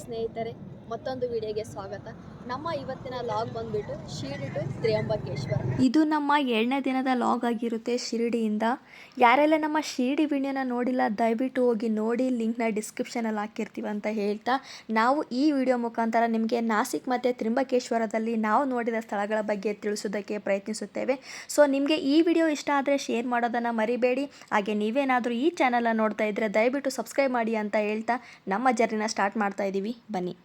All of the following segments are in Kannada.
ಸ್ನೇಹಿತರೆ, ಮತ್ತೊಂದು ವಿಡಿಯೋಗೆ ಸ್ವಾಗತ. ನಮ್ಮ ಇವತ್ತಿನ ಲಾಗ್ ಬಂದ್ಬಿಟ್ಟು ಶಿರಡಿ ಟು ತ್ರಿಯಂಬಕೇಶ್ವರ. ಇದು ನಮ್ಮ 2ನೇ ದಿನದ ಲಾಗ್ ಆಗಿರುತ್ತೆ ಶಿರಡಿಯಿಂದ. ಯಾರೆಲ್ಲ ನಮ್ಮ ಶಿರಡಿ ವಿಡಿಯೋನ ನೋಡಿಲ್ಲ ದಯವಿಟ್ಟು ಹೋಗಿ ನೋಡಿ, ಲಿಂಕ್ನ ಡಿಸ್ಕ್ರಿಪ್ಷನಲ್ಲಿ ಹಾಕಿರ್ತೀವಿ ಅಂತ ಹೇಳ್ತಾ, ನಾವು ಈ ವಿಡಿಯೋ ಮುಖಾಂತರ ನಿಮಗೆ ನಾಸಿಕ್ ಮತ್ತು ತ್ರಿಯಂಬಕೇಶ್ವರದಲ್ಲಿ ನಾವು ನೋಡಿದ ಸ್ಥಳಗಳ ಬಗ್ಗೆ ತಿಳಿಸೋದಕ್ಕೆ ಪ್ರಯತ್ನಿಸುತ್ತೇವೆ. ಸೊ ನಿಮಗೆ ಈ ವಿಡಿಯೋ ಇಷ್ಟ ಆದರೆ ಶೇರ್ ಮಾಡೋದನ್ನು ಮರಿಬೇಡಿ. ಹಾಗೆ ನೀವೇನಾದರೂ ಈ ಚಾನಲ್ನ ನೋಡ್ತಾ ಇದ್ದರೆ ದಯವಿಟ್ಟು ಸಬ್ಸ್ಕ್ರೈಬ್ ಮಾಡಿ ಅಂತ ಹೇಳ್ತಾ ನಮ್ಮ ಜರ್ನಿನ ಸ್ಟಾರ್ಟ್ ಮಾಡ್ತಾ ಇದ್ದೀವಿ, ಬನ್ನಿ.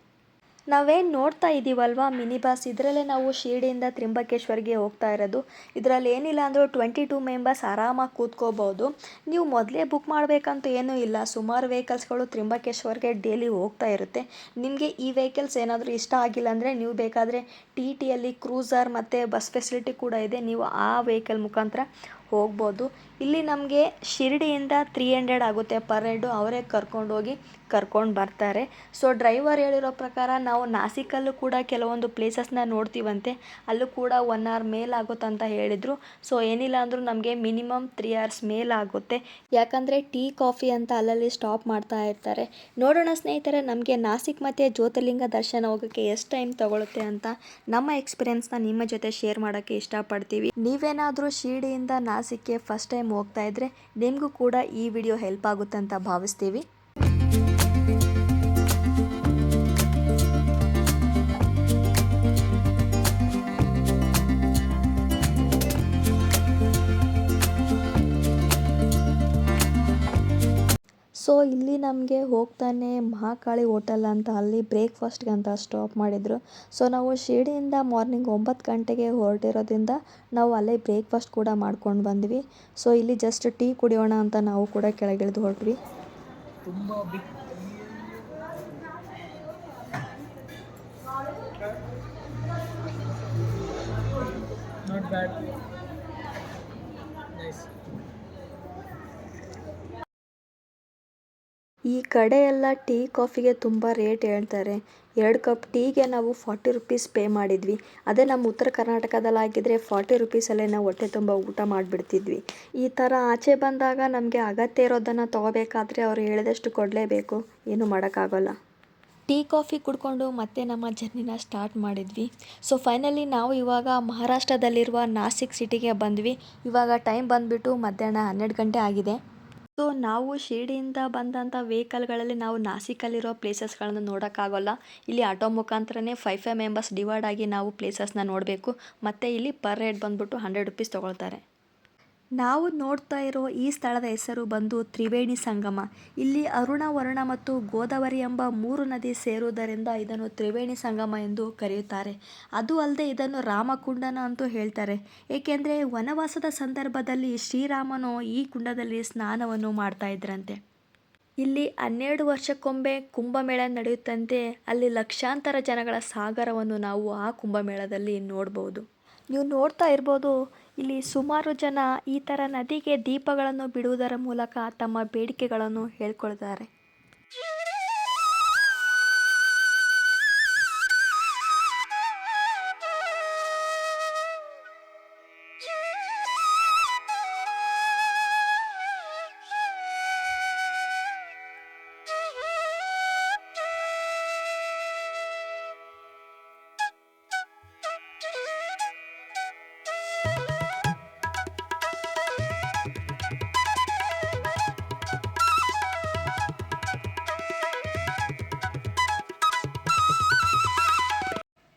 ನಾವೇನು ನೋಡ್ತಾ ಇದ್ದೀವಲ್ವಾ ಮಿನಿ ಬಸ್, ಇದರಲ್ಲೇ ನಾವು ಶಿರಡಿಯಿಂದ ತ್ರಿಯಂಬಕೇಶ್ವರ್ಗೆ ಹೋಗ್ತಾ ಇರೋದು. ಇದರಲ್ಲಿ ಏನಿಲ್ಲ ಅಂದರೂ 22 ಮೆಂಬರ್ಸ್ ಆರಾಮಾಗಿ ಕೂತ್ಕೋಬೋದು. ನೀವು ಮೊದಲೇ ಬುಕ್ ಮಾಡಬೇಕಂತೂ ಏನೂ ಇಲ್ಲ, ಸುಮಾರು ವೆಹಿಕಲ್ಸ್ಗಳು ತ್ರಿಯಂಬಕೇಶ್ವರ್ಗೆ ಡೈಲಿ ಹೋಗ್ತಾ ಇರುತ್ತೆ. ನಿಮಗೆ ಈ ವೆಹಿಕಲ್ಸ್ ಏನಾದರೂ ಇಷ್ಟ ಆಗಿಲ್ಲ ಅಂದರೆ ನೀವು ಬೇಕಾದರೆ ಟಿಯಲ್ಲಿ ಕ್ರೂಸರ್ ಮತ್ತು ಬಸ್ ಫೆಸಿಲಿಟಿ ಕೂಡ ಇದೆ, ನೀವು ಆ ವೆಹಿಕಲ್ ಮುಖಾಂತರ ಹೋಗ್ಬೋದು. ಇಲ್ಲಿ ನಮಗೆ ಶಿರಡಿಯಿಂದ 300 ಆಗುತ್ತೆ ಪರ್ ಹೆಡ್, ಅವರೇ ಕರ್ಕೊಂಡೋಗಿ ಕರ್ಕೊಂಡು ಬರ್ತಾರೆ. ಸೊ ಡ್ರೈವರ್ ಹೇಳಿರೋ ಪ್ರಕಾರ ನಾವು ನಾಸಿಕಲ್ಲೂ ಕೂಡ ಕೆಲವೊಂದು ಪ್ಲೇಸಸ್ನ ನೋಡ್ತೀವಂತೆ, ಅಲ್ಲೂ ಕೂಡ 1 hour ಮೇಲಾಗುತ್ತಂತ ಹೇಳಿದರು. ಸೊ ಏನಿಲ್ಲ ಅಂದರೂ ನಮಗೆ ಮಿನಿಮಮ್ 3 hours ಮೇಲಾಗುತ್ತೆ, ಯಾಕಂದರೆ ಟೀ ಕಾಫಿ ಅಂತ ಅಲ್ಲಲ್ಲಿ ಸ್ಟಾಪ್ ಮಾಡ್ತಾ ಇರ್ತಾರೆ. ನೋಡೋಣ ಸ್ನೇಹಿತರೆ, ನಮಗೆ ನಾಸಿಕ್ ಮತ್ತು ಜ್ಯೋತಿರ್ಲಿಂಗ ದರ್ಶನ ಹೋಗೋಕ್ಕೆ ಎಷ್ಟು ಟೈಮ್ ತಗೊಳುತ್ತೆ ಅಂತ ನಮ್ಮ ಎಕ್ಸ್ಪೀರಿಯನ್ಸ್ನ ನಿಮ್ಮ ಜೊತೆ ಶೇರ್ ಮಾಡೋಕ್ಕೆ ಇಷ್ಟಪಡ್ತೀವಿ. ನೀವೇನಾದರೂ ಶಿರಡಿಯಿಂದ ನಾಸಿಕ್ಗೆ ಫಸ್ಟ್ ಟೈಮ್ ಹೋಗ್ತಾ ಇದ್ದರೆ ನಿಮಗೂ ಕೂಡ ಈ ವಿಡಿಯೋ ಹೆಲ್ಪ್ ಆಗುತ್ತೆ ಅಂತ ಭಾವಿಸ್ತೀವಿ. ಸೊ ಇಲ್ಲಿ ನಮಗೆ ಹೋಗ್ತಾನೆ ಮಹಾಕಾಳಿ ಹೋಟೆಲ್ ಅಂತ, ಅಲ್ಲಿ ಬ್ರೇಕ್ಫಾಸ್ಟ್ಗೆ ಅಂತ ಸ್ಟಾಪ್ ಮಾಡಿದರು. ಸೊ ನಾವು ಶಿರಡಿಯಿಂದ ಮಾರ್ನಿಂಗ್ 9 ಗಂಟೆಗೆ ಹೊರಟಿರೋದ್ರಿಂದ ನಾವು ಅಲ್ಲೇ ಬ್ರೇಕ್ಫಾಸ್ಟ್ ಕೂಡ ಮಾಡ್ಕೊಂಡು ಬಂದ್ವಿ. ಸೊ ಇಲ್ಲಿ ಜಸ್ಟ್ ಟೀ ಕುಡಿಯೋಣ ಅಂತ ನಾವು ಕೂಡ ಕೆಳಗಿಳಿದು ಹೊರಟ್ವಿ. Not bad. Nice. ಈ ಕಡೆ ಎಲ್ಲ ಟೀ ಕಾಫಿಗೆ ತುಂಬ ರೇಟ್ ಹೇಳ್ತಾರೆ. 2 ಕಪ್ ಟೀಗೆ ನಾವು 40 ರುಪೀಸ್ ಪೇ ಮಾಡಿದ್ವಿ. ಅದೇ ನಮ್ಮ ಉತ್ತರ ಕರ್ನಾಟಕದಲ್ಲಾಗಿದ್ದರೆ 40 ರುಪೀಸಲ್ಲೇ ನಾವು ಹೊಟ್ಟೆ ತುಂಬ ಊಟ ಮಾಡಿಬಿಡ್ತಿದ್ವಿ. ಈ ಥರ ಆಚೆ ಬಂದಾಗ ನಮಗೆ ಅಗತ್ಯ ಇರೋದನ್ನು ತೊಗೋಬೇಕಾದ್ರೆ ಅವರು ಹೇಳಿದಷ್ಟು ಕೊಡಲೇಬೇಕು, ಏನೂ ಮಾಡೋಕ್ಕಾಗೋಲ್ಲ. ಟೀ ಕಾಫಿ ಕುಡ್ಕೊಂಡು ಮತ್ತೆ ನಮ್ಮ ಜರ್ನಿನ ಸ್ಟಾರ್ಟ್ ಮಾಡಿದ್ವಿ. ಸೊ ಫೈನಲಿ ನಾವು ಇವಾಗ ಮಹಾರಾಷ್ಟ್ರದಲ್ಲಿರುವ ನಾಸಿಕ್ ಸಿಟಿಗೆ ಬಂದ್ವಿ. ಇವಾಗ ಟೈಮ್ ಬಂದುಬಿಟ್ಟು ಮಧ್ಯಾಹ್ನ 12 ಗಂಟೆ ಆಗಿದೆ. ಸೊ ನಾವು ಶಿರಡಿಯಿಂದ ಬಂದಂಥ ವೆಹಿಕಲ್ಗಳಲ್ಲಿ ನಾವು ನಾಸಿಕಲ್ಲಿರೋ ಪ್ಲೇಸಸ್ಗಳನ್ನು ನೋಡೋಕ್ಕಾಗೋಲ್ಲ. ಇಲ್ಲಿ ಆಟೋ ಮುಖಾಂತರನೇ 5 ಮೆಂಬರ್ಸ್ ಡಿವೈಡ್ ಆಗಿ ನಾವು ಪ್ಲೇಸಸ್ನ ನೋಡಬೇಕು. ಮತ್ತು ಇಲ್ಲಿ ಪರ್ ಹೆಡ್ ಬಂದುಬಿಟ್ಟು 100 ರುಪೀಸ್ ತೊಗೊಳ್ತಾರೆ. ನಾವು ನೋಡ್ತಾ ಇರೋ ಈ ಸ್ಥಳದ ಹೆಸರು ಬಂದು ತ್ರಿವೇಣಿ ಸಂಗಮ. ಇಲ್ಲಿ ಅರುಣ, ವರುಣ ಮತ್ತು ಗೋದಾವರಿ ಎಂಬ 3 ನದಿ ಸೇರುವುದರಿಂದ ಇದನ್ನು ತ್ರಿವೇಣಿ ಸಂಗಮ ಎಂದು ಕರೆಯುತ್ತಾರೆ. ಅದು ಅಲ್ಲದೆ ಇದನ್ನು ರಾಮಕುಂಡನ ಅಂತೂ ಹೇಳ್ತಾರೆ, ಏಕೆಂದರೆ ವನವಾಸದ ಸಂದರ್ಭದಲ್ಲಿ ಶ್ರೀರಾಮನು ಈ ಕುಂಡದಲ್ಲಿ ಸ್ನಾನವನ್ನು ಮಾಡ್ತಾ ಇದ್ರಂತೆ. ಇಲ್ಲಿ 12 ವರ್ಷಕ್ಕೊಮ್ಮೆ ಕುಂಭಮೇಳ ನಡೆಯುತ್ತಂತೆ. ಅಲ್ಲಿ ಲಕ್ಷಾಂತರ ಜನಗಳ ಸಾಗರವನ್ನು ನಾವು ಆ ಕುಂಭಮೇಳದಲ್ಲಿ ನೋಡ್ಬೋದು. ನೀವು ನೋಡ್ತಾ ಇರ್ಬೋದು, ಇಲ್ಲಿ ಸುಮಾರು ಜನ ಈ ಥರ ನದಿಗೆ ದೀಪಗಳನ್ನು ಬಿಡುವುದರ ಮೂಲಕ ತಮ್ಮ ಬೇಡಿಕೆಗಳನ್ನು ಹೇಳ್ಕೊಳ್ತಾರೆ.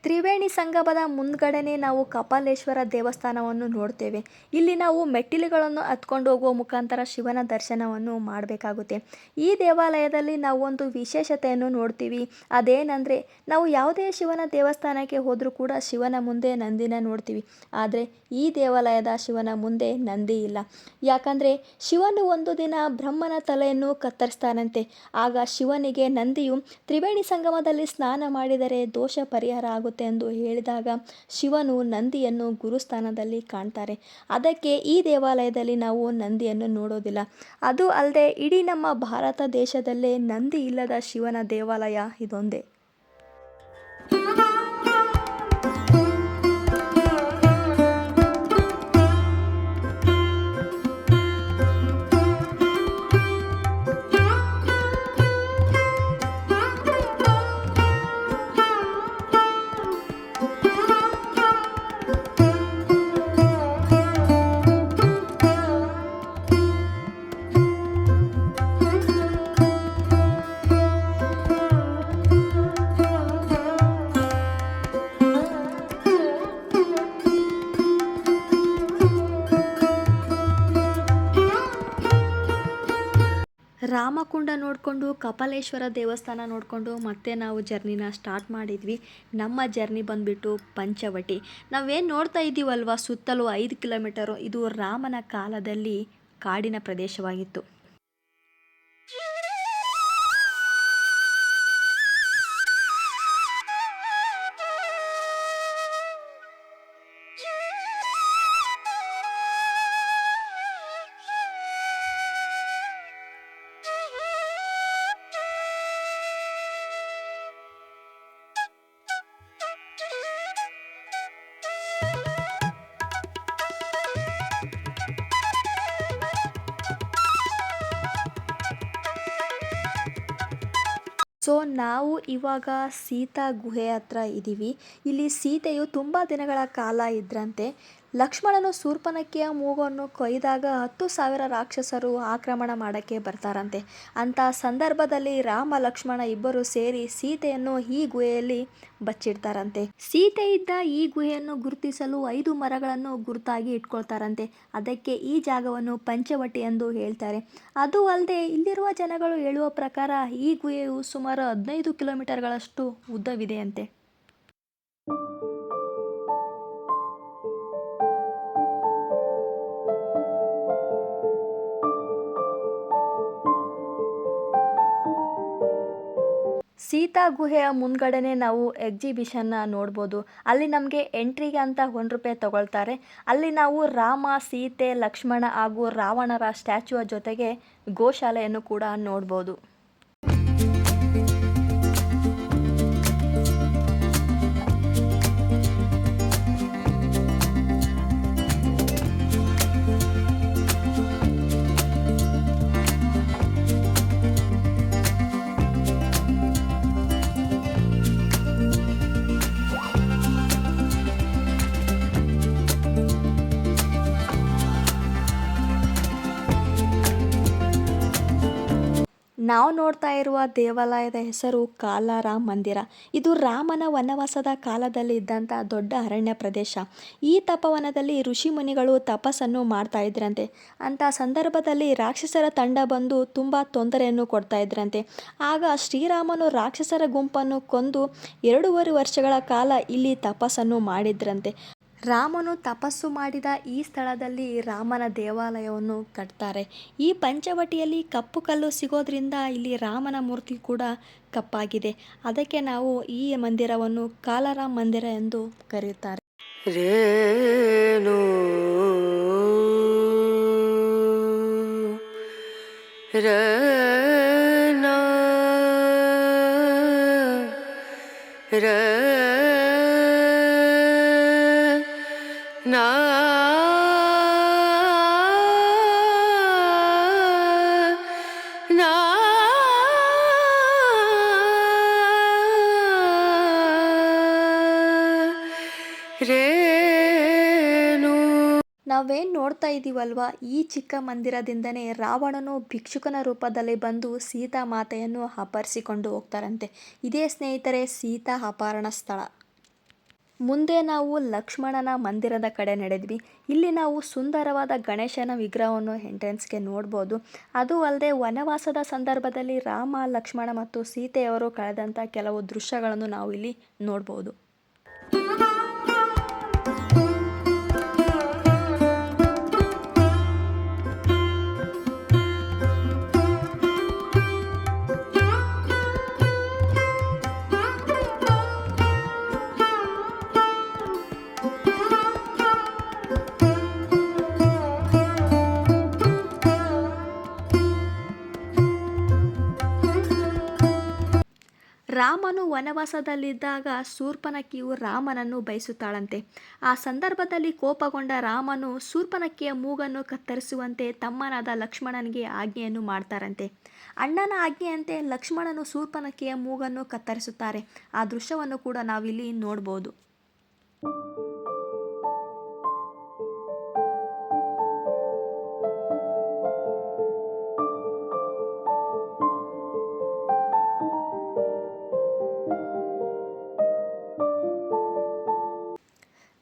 ತ್ರಿವೇಣಿ ಸಂಗಮದ ಮುಂದ್ಗಡೆನೇ ನಾವು ಕಪಾಲೇಶ್ವರ ದೇವಸ್ಥಾನವನ್ನು ನೋಡ್ತೇವೆ. ಇಲ್ಲಿ ನಾವು ಮೆಟ್ಟಿಲುಗಳನ್ನು ಹತ್ಕೊಂಡು ಹೋಗುವ ಮುಖಾಂತರ ಶಿವನ ದರ್ಶನವನ್ನು ಮಾಡಬೇಕಾಗುತ್ತೆ. ಈ ದೇವಾಲಯದಲ್ಲಿ ನಾವು ಒಂದು ವಿಶೇಷತೆಯನ್ನು ನೋಡ್ತೀವಿ. ಅದೇನೆಂದರೆ, ನಾವು ಯಾವುದೇ ಶಿವನ ದೇವಸ್ಥಾನಕ್ಕೆ ಹೋದರೂ ಕೂಡ ಶಿವನ ಮುಂದೆ ನಂದಿನ ನೋಡ್ತೀವಿ. ಆದರೆ ಈ ದೇವಾಲಯದ ಶಿವನ ಮುಂದೆ ನಂದಿ ಇಲ್ಲ. ಯಾಕಂದರೆ ಶಿವನು ಒಂದು ದಿನ ಬ್ರಹ್ಮನ ತಲೆಯನ್ನು ಕತ್ತರಿಸ್ತಾನಂತೆ. ಆಗ ಶಿವನಿಗೆ ನಂದಿಯು ತ್ರಿವೇಣಿ ಸಂಗಮದಲ್ಲಿ ಸ್ನಾನ ಮಾಡಿದರೆ ದೋಷ ಪರಿಹಾರ ಆಗುತ್ತೆ ಎಂದು ಹೇಳಿದಾಗ ಶಿವನು ನಂದಿಯನ್ನು ಗುರುಸ್ಥಾನದಲ್ಲಿ ಕಾಣ್ತಾರೆ. ಅದಕ್ಕೆ ಈ ದೇವಾಲಯದಲ್ಲಿ ನಾವು ನಂದಿಯನ್ನು ನೋಡೋದಿಲ್ಲ. ಅದು ಅಲ್ಲದೆ ಇಡೀ ನಮ್ಮ ಭಾರತ ದೇಶದಲ್ಲೇ ನಂದಿ ಇಲ್ಲದ ಶಿವನ ದೇವಾಲಯ ಇದೊಂದೇ. ರಾಮಕುಂಡ ನೋಡಿಕೊಂಡು ಕಪಾಲೇಶ್ವರ ದೇವಸ್ಥಾನ ನೋಡಿಕೊಂಡು ಮತ್ತೆ ನಾವು ಜರ್ನಿನ ಸ್ಟಾರ್ಟ್ ಮಾಡಿದ್ವಿ. ನಮ್ಮ ಜರ್ನಿ ಬಂದುಬಿಟ್ಟು ಪಂಚವಟಿ. ನಾವೇನು ನೋಡ್ತಾ ಇದ್ದೀವಲ್ವ ಸುತ್ತಲೂ 5 ಕಿಲೋಮೀಟರು, ಇದು ರಾಮನ ಕಾಲದಲ್ಲಿ ಕಾಡಿನ ಪ್ರದೇಶವಾಗಿತ್ತು. ಸೊ ನಾವು ಇವಾಗ ಸೀತಾ ಗುಹೆ ಹತ್ರ ಇದ್ದೀವಿ. ಇಲ್ಲಿ ಸೀತೆಯು ತುಂಬ ದಿನಗಳ ಕಾಲ ಇದ್ರಂತೆ. ಲಕ್ಷ್ಮಣನು ಶೂರ್ಪನಖಿಯ ಮೂಗನ್ನು ಕೊಯ್ದಾಗ 10,000 ರಾಕ್ಷಸರು ಆಕ್ರಮಣ ಮಾಡೋಕ್ಕೆ ಬರ್ತಾರಂತೆ. ಅಂಥ ಸಂದರ್ಭದಲ್ಲಿ ರಾಮ ಲಕ್ಷ್ಮಣ ಇಬ್ಬರು ಸೇರಿ ಸೀತೆಯನ್ನು ಈ ಗುಹೆಯಲ್ಲಿ ಬಚ್ಚಿಡ್ತಾರಂತೆ. ಸೀತೆ ಇದ್ದ ಈ ಗುಹೆಯನ್ನು ಗುರುತಿಸಲು 5 ಮರಗಳನ್ನು ಗುರುತಾಗಿ ಇಟ್ಕೊಳ್ತಾರಂತೆ. ಅದಕ್ಕೆ ಈ ಜಾಗವನ್ನು ಪಂಚವಟಿ ಎಂದು ಹೇಳ್ತಾರೆ. ಅದು ಅಲ್ಲದೆ ಇಲ್ಲಿರುವ ಜನಗಳು ಹೇಳುವ ಪ್ರಕಾರ ಈ ಗುಹೆಯು ಸುಮಾರು 15 ಕಿಲೋಮೀಟರ್ಗಳಷ್ಟು ಉದ್ದವಿದೆಯಂತೆ. ಸೀತಾ ಗುಹೆಯ ಮುಂದ್ಗಡೆನೆ ನಾವು ಎಕ್ಸಿಬಿಷನ್ನ ನೋಡ್ಬೋದು. ಅಲ್ಲಿ ನಮಗೆ ಎಂಟ್ರಿಗೆ ಅಂತ ₹1 ತಗೊಳ್ತಾರೆ. ಅಲ್ಲಿ ನಾವು ರಾಮ, ಸೀತೆ, ಲಕ್ಷ್ಮಣ ಹಾಗೂ ರಾವಣರ ಸ್ಟ್ಯಾಚುವ ಜೊತೆಗೆ ಗೋಶಾಲೆಯನ್ನು ಕೂಡ ನೋಡ್ಬೋದು. ನಾವು ನೋಡ್ತಾ ಇರುವ ದೇವಾಲಯದ ಹೆಸರು ಕಾಲಾರಾಮ್ ಮಂದಿರ. ಇದು ರಾಮನ ವನವಾಸದ ಕಾಲದಲ್ಲಿ ಇದ್ದಂಥ ದೊಡ್ಡ ಅರಣ್ಯ ಪ್ರದೇಶ. ಈ ತಪವನದಲ್ಲಿ ಋಷಿ ಮುನಿಗಳು ತಪಸ್ಸನ್ನು ಮಾಡ್ತಾ ಇದ್ರಂತೆ. ಅಂಥ ಸಂದರ್ಭದಲ್ಲಿ ರಾಕ್ಷಸರ ತಂಡ ಬಂದು ತುಂಬ ತೊಂದರೆಯನ್ನು ಕೊಡ್ತಾ ಇದ್ರಂತೆ. ಆಗ ಶ್ರೀರಾಮನು ರಾಕ್ಷಸರ ಗುಂಪನ್ನು ಕೊಂದು 2.5 ವರ್ಷಗಳ ಕಾಲ ಇಲ್ಲಿ ತಪಸ್ಸನ್ನು ಮಾಡಿದ್ರಂತೆ. ರಾಮನು ತಪಸ್ಸು ಮಾಡಿದ ಈ ಸ್ಥಳದಲ್ಲಿ ರಾಮನ ದೇವಾಲಯವನ್ನು ಕಟ್ತಾರೆ. ಈ ಪಂಚವಟಿಯಲ್ಲಿ ಕಪ್ಪು ಕಲ್ಲು ಸಿಗೋದ್ರಿಂದ ಇಲ್ಲಿ ರಾಮನ ಮೂರ್ತಿ ಕೂಡ ಕಪ್ಪಾಗಿದೆ. ಅದಕ್ಕೆ ನಾವು ಈ ಮಂದಿರವನ್ನು ಕಾಲಾರಾಮ್ ಮಂದಿರ ಎಂದು ಕರೆಯುತ್ತಾರೆ. ರೇಣು ನಾವೇನು ನೋಡ್ತಾ ಇದ್ದೀವಲ್ವ, ಈ ಚಿಕ್ಕ ಮಂದಿರದಿಂದನೇ ರಾವಣನು ಭಿಕ್ಷುಕನ ರೂಪದಲ್ಲಿ ಬಂದು ಸೀತಾ ಮಾತೆಯನ್ನು ಅಪಹರಿಸಿಕೊಂಡು ಹೋಗ್ತಾರಂತೆ. ಇದೇ ಸ್ನೇಹಿತರೆ ಸೀತಾ ಅಪಹರಣ ಸ್ಥಳ. ಮುಂದೆ ನಾವು ಲಕ್ಷ್ಮಣನ ಮಂದಿರದ ಕಡೆ ನಡೆದ್ವಿ. ಇಲ್ಲಿ ನಾವು ಸುಂದರವಾದ ಗಣೇಶನ ವಿಗ್ರಹವನ್ನು ಎಂಟ್ರೆನ್ಸ್ಗೆ ನೋಡ್ಬೋದು. ಅದು ಅಲ್ಲದೆ ವನವಾಸದ ಸಂದರ್ಭದಲ್ಲಿ ರಾಮ, ಲಕ್ಷ್ಮಣ ಮತ್ತು ಸೀತೆಯವರು ಕಳೆದಂಥ ಕೆಲವು ದೃಶ್ಯಗಳನ್ನು ನಾವು ಇಲ್ಲಿ ನೋಡ್ಬೋದು. ರಾಮನು ವನವಾಸದಲ್ಲಿದ್ದಾಗ ಶೂರ್ಪನಖಿಯು ರಾಮನನ್ನು ಬಯಸುತ್ತಾಳಂತೆ. ಆ ಸಂದರ್ಭದಲ್ಲಿ ಕೋಪಗೊಂಡ ರಾಮನು ಶೂರ್ಪನಖಿಯ ಮೂಗನ್ನು ಕತ್ತರಿಸುವಂತೆ ತಮ್ಮನಾದ ಲಕ್ಷ್ಮಣನಿಗೆ ಆಜ್ಞೆಯನ್ನು ಮಾಡ್ತಾರಂತೆ. ಅಣ್ಣನ ಆಜ್ಞೆಯಂತೆ ಲಕ್ಷ್ಮಣನು ಶೂರ್ಪನಖಿಯ ಮೂಗನ್ನು ಕತ್ತರಿಸುತ್ತಾರೆ. ಆ ದೃಶ್ಯವನ್ನು ಕೂಡ ನಾವಿಲ್ಲಿ ನೋಡ್ಬೋದು.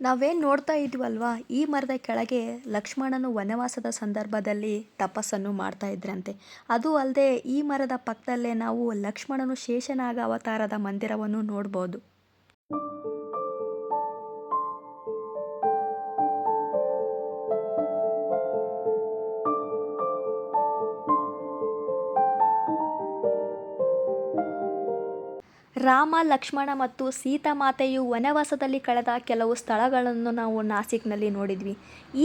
ನಾವೇನು ನೋಡ್ತಾ ಇದ್ವಲ್ವಾ, ಈ ಮರದ ಕೆಳಗೆ ಲಕ್ಷ್ಮಣನು ವನವಾಸದ ಸಂದರ್ಭದಲ್ಲಿ ತಪಸ್ಸನ್ನು ಮಾಡ್ತಾ ಇದ್ರಂತೆ. ಅದು ಅಲ್ಲದೆ ಈ ಮರದ ಪಕ್ಕದಲ್ಲೇ ನಾವು ಲಕ್ಷ್ಮಣನು ಶೇಷನಾಗ ಅವತಾರದ ಮಂದಿರವನ್ನು ನೋಡ್ಬೋದು. ರಾಮ, ಲಕ್ಷ್ಮಣ ಮತ್ತು ಸೀತಾಮಾತೆಯು ವನವಾಸದಲ್ಲಿ ಕಳೆದ ಕೆಲವು ಸ್ಥಳಗಳನ್ನು ನಾವು ನಾಸಿಕ್ನಲ್ಲಿ ನೋಡಿದ್ವಿ.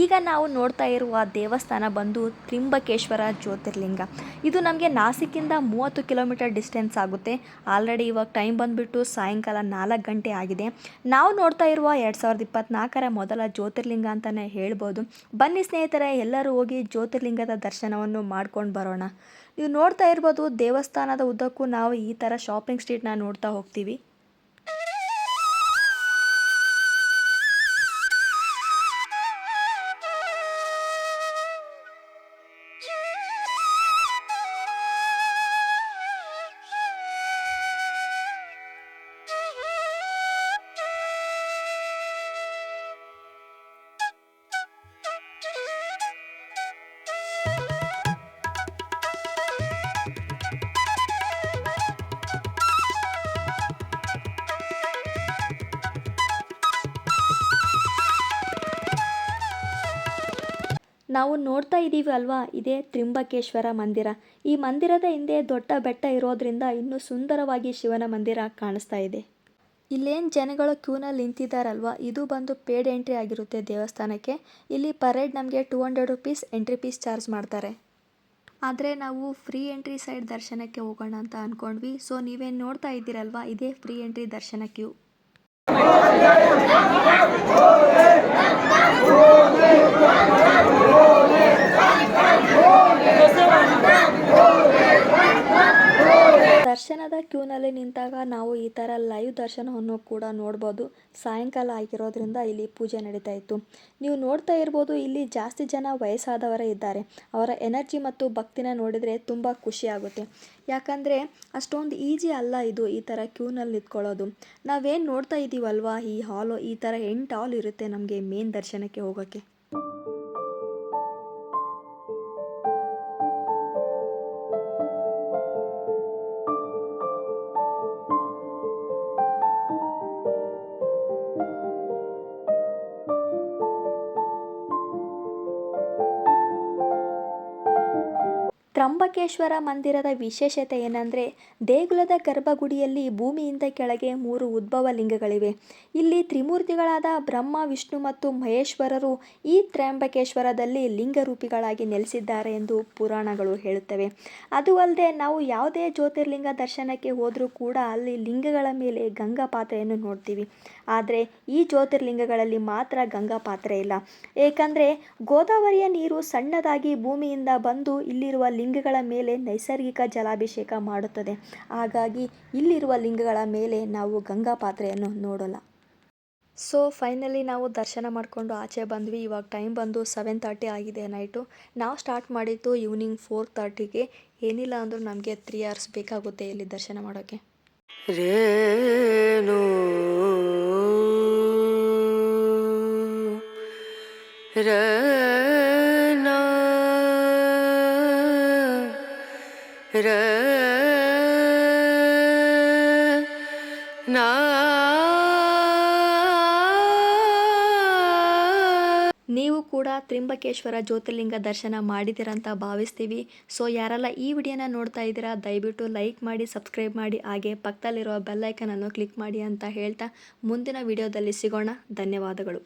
ಈಗ ನಾವು ನೋಡ್ತಾ ಇರುವ ದೇವಸ್ಥಾನ ಬಂದು ತ್ರಿಂಬಕೇಶ್ವರ ಜ್ಯೋತಿರ್ಲಿಂಗ. ಇದು ನಮಗೆ ನಾಸಿಕ್ಕಿಂದ 30 ಕಿಲೋಮೀಟರ್ ಡಿಸ್ಟೆನ್ಸ್ ಆಗುತ್ತೆ. ಆಲ್ರೆಡಿ ಇವಾಗ ಟೈಮ್ ಬಂದುಬಿಟ್ಟು ಸಾಯಂಕಾಲ 4 ಗಂಟೆ ಆಗಿದೆ. ನಾವು ನೋಡ್ತಾ ಇರುವ 2024ರ ಮೊದಲ ಜ್ಯೋತಿರ್ಲಿಂಗ ಅಂತಲೇ ಹೇಳ್ಬೋದು. ಬನ್ನಿ ಸ್ನೇಹಿತರೆ, ಎಲ್ಲರೂ ಹೋಗಿ ಜ್ಯೋತಿರ್ಲಿಂಗದ ದರ್ಶನವನ್ನು ಮಾಡ್ಕೊಂಡು ಬರೋಣ. ನೀವು ನೋಡ್ತಾ ಇರ್ಬೋದು, ದೇವಸ್ಥಾನದ ಉದ್ದಕ್ಕೂ ನಾವು ಈ ಥರ ಶಾಪಿಂಗ್ ಸ್ಟ್ರೀಟ್ನ ನೋಡ್ತಾ ಹೋಗ್ತೀವಿ. ನಾವು ನೋಡ್ತಾ ಇದ್ದೀವಿ ಅಲ್ವಾ, ಇದೇ ತ್ರಿಂಬಕೇಶ್ವರ ಮಂದಿರ. ಈ ಮಂದಿರದ ಹಿಂದೆ ದೊಡ್ಡ ಬೆಟ್ಟ ಇರೋದ್ರಿಂದ ಇನ್ನೂ ಸುಂದರವಾಗಿ ಶಿವನ ಮಂದಿರ ಕಾಣಿಸ್ತಾ ಇದೆ. ಇಲ್ಲೇನು ಜನಗಳು ಕ್ಯೂನಲ್ಲಿ ನಿಂತಿದ್ದಾರಲ್ವ, ಇದು ಬಂದು ಪೇಡ್ ಎಂಟ್ರಿ ಆಗಿರುತ್ತೆ ದೇವಸ್ಥಾನಕ್ಕೆ. ಇಲ್ಲಿ ಪರ್ ಹೆಡ್ ನಮಗೆ 200 ರುಪೀಸ್ ಎಂಟ್ರಿ ಫೀಸ್ ಚಾರ್ಜ್ ಮಾಡ್ತಾರೆ. ಆದರೆ ನಾವು ಫ್ರೀ ಎಂಟ್ರಿ ಸೈಡ್ ದರ್ಶನಕ್ಕೆ ಹೋಗೋಣ ಅಂತ ಅಂದ್ಕೊಂಡ್ವಿ. ಸೊ ನೀವೇನು ನೋಡ್ತಾ ಇದ್ದೀರಲ್ವ, ಇದೇ ಫ್ರೀ ಎಂಟ್ರಿ ದರ್ಶನ ಕ್ಯೂ. ದರ್ಶನದ ಕ್ಯೂನಲ್ಲಿ ನಿಂತಾಗ ನಾವು ಈ ಥರ ಲೈವ್ ದರ್ಶನವನ್ನು ಕೂಡ ನೋಡ್ಬೋದು. ಸಾಯಂಕಾಲ ಆಗಿರೋದ್ರಿಂದ ಇಲ್ಲಿ ಪೂಜೆ ನಡೀತಾ ಇತ್ತು. ನೀವು ನೋಡ್ತಾ ಇರ್ಬೋದು, ಇಲ್ಲಿ ಜಾಸ್ತಿ ಜನ ವಯಸ್ಸಾದವರೇ ಇದ್ದಾರೆ. ಅವರ ಎನರ್ಜಿ ಮತ್ತು ಭಕ್ತಿನ ನೋಡಿದರೆ ತುಂಬ ಖುಷಿ ಆಗುತ್ತೆ. ಯಾಕಂದರೆ ಅಷ್ಟೊಂದು ಈಜಿ ಅಲ್ಲ ಇದು ಈ ಥರ ಕ್ಯೂನಲ್ಲಿ ನಿಂತ್ಕೊಳ್ಳೋದು. ನಾವೇನು ನೋಡ್ತಾ ಇದ್ದೀವಲ್ವಾ, ಈ ಹಾಲು ಈ ಥರ 8 ಹಾಲ್ ಇರುತ್ತೆ ನಮಗೆ ಮೇನ್ ದರ್ಶನಕ್ಕೆ ಹೋಗೋಕ್ಕೆ. ತ್ರಂಬಕೇಶ್ವರ ಮಂದಿರದ ವಿಶೇಷತೆ ಏನಂದರೆ, ದೇಗುಲದ ಗರ್ಭಗುಡಿಯಲ್ಲಿ ಭೂಮಿಯಿಂದ ಕೆಳಗೆ 3 ಉದ್ಭವ ಲಿಂಗಗಳಿವೆ. ಇಲ್ಲಿ ತ್ರಿಮೂರ್ತಿಗಳಾದ ಬ್ರಹ್ಮ, ವಿಷ್ಣು ಮತ್ತು ಮಹೇಶ್ವರರು ಈ ತ್ರ್ಯಂಬಕೇಶ್ವರದಲ್ಲಿ ಲಿಂಗರೂಪಿಗಳಾಗಿ ನೆಲೆಸಿದ್ದಾರೆ ಎಂದು ಪುರಾಣಗಳು ಹೇಳುತ್ತವೆ. ಅದು ಅಲ್ಲದೆ ನಾವು ಯಾವುದೇ ಜ್ಯೋತಿರ್ಲಿಂಗ ದರ್ಶನಕ್ಕೆ ಹೋದರೂ ಕೂಡ ಅಲ್ಲಿ ಲಿಂಗಗಳ ಮೇಲೆ ಗಂಗಾ ಪಾತ್ರೆಯನ್ನು ನೋಡ್ತೀವಿ. ಆದರೆ ಈ ಜ್ಯೋತಿರ್ಲಿಂಗಗಳಲ್ಲಿ ಮಾತ್ರ ಗಂಗಾ ಪಾತ್ರೆ ಇಲ್ಲ. ಏಕೆಂದರೆ ಗೋದಾವರಿಯ ನೀರು ಸಣ್ಣದಾಗಿ ಭೂಮಿಯಿಂದ ಬಂದು ಇಲ್ಲಿರುವ ಲಿಂಗಗಳ ಮೇಲೆ ನೈಸರ್ಗಿಕ ಜಲಾಭಿಷೇಕ ಮಾಡುತ್ತದೆ. ಹಾಗಾಗಿ ಇಲ್ಲಿರುವ ಲಿಂಗಗಳ ಮೇಲೆ ನಾವು ಗಂಗಾ ಪಾತ್ರೆಯನ್ನು ನೋಡೋಲ್ಲ. ಸೊ ಫೈನಲಿ ನಾವು ದರ್ಶನ ಮಾಡಿಕೊಂಡು ಆಚೆ ಬಂದ್ವಿ. ಇವಾಗ ಟೈಮ್ ಬಂದು 7:30 ಆಗಿದೆ ನೈಟು. ನಾವು ಸ್ಟಾರ್ಟ್ ಮಾಡಿದ್ದು ಈವ್ನಿಂಗ್ 4:30ಗೆ. ಏನಿಲ್ಲ ಅಂದರೂ ನಮಗೆ 3 hours ಬೇಕಾಗುತ್ತೆ ಇಲ್ಲಿ ದರ್ಶನ ಮಾಡೋಕ್ಕೆ. ರೇನು ನೀವು ಕೂಡ ತ್ರಿಂಬಕೇಶ್ವರ ಜ್ಯೋತಿರ್ಲಿಂಗ ದರ್ಶನ ಮಾಡಿದ್ದೀರಂತ ಭಾವಿಸ್ತೀವಿ. ಸೊ ಯಾರೆಲ್ಲ ಈ ವಿಡಿಯೋನ ನೋಡ್ತಾ ಇದ್ದೀರಾ, ದಯವಿಟ್ಟು ಲೈಕ್ ಮಾಡಿ, ಸಬ್ಸ್ಕ್ರೈಬ್ ಮಾಡಿ, ಹಾಗೆ ಪಕ್ಕದಲ್ಲಿರೋ ಬೆಲ್ ಐಕನನ್ನು ಕ್ಲಿಕ್ ಮಾಡಿ ಅಂತ ಹೇಳ್ತಾ ಮುಂದಿನ ವಿಡಿಯೋದಲ್ಲಿ ಸಿಗೋಣ. ಧನ್ಯವಾದಗಳು.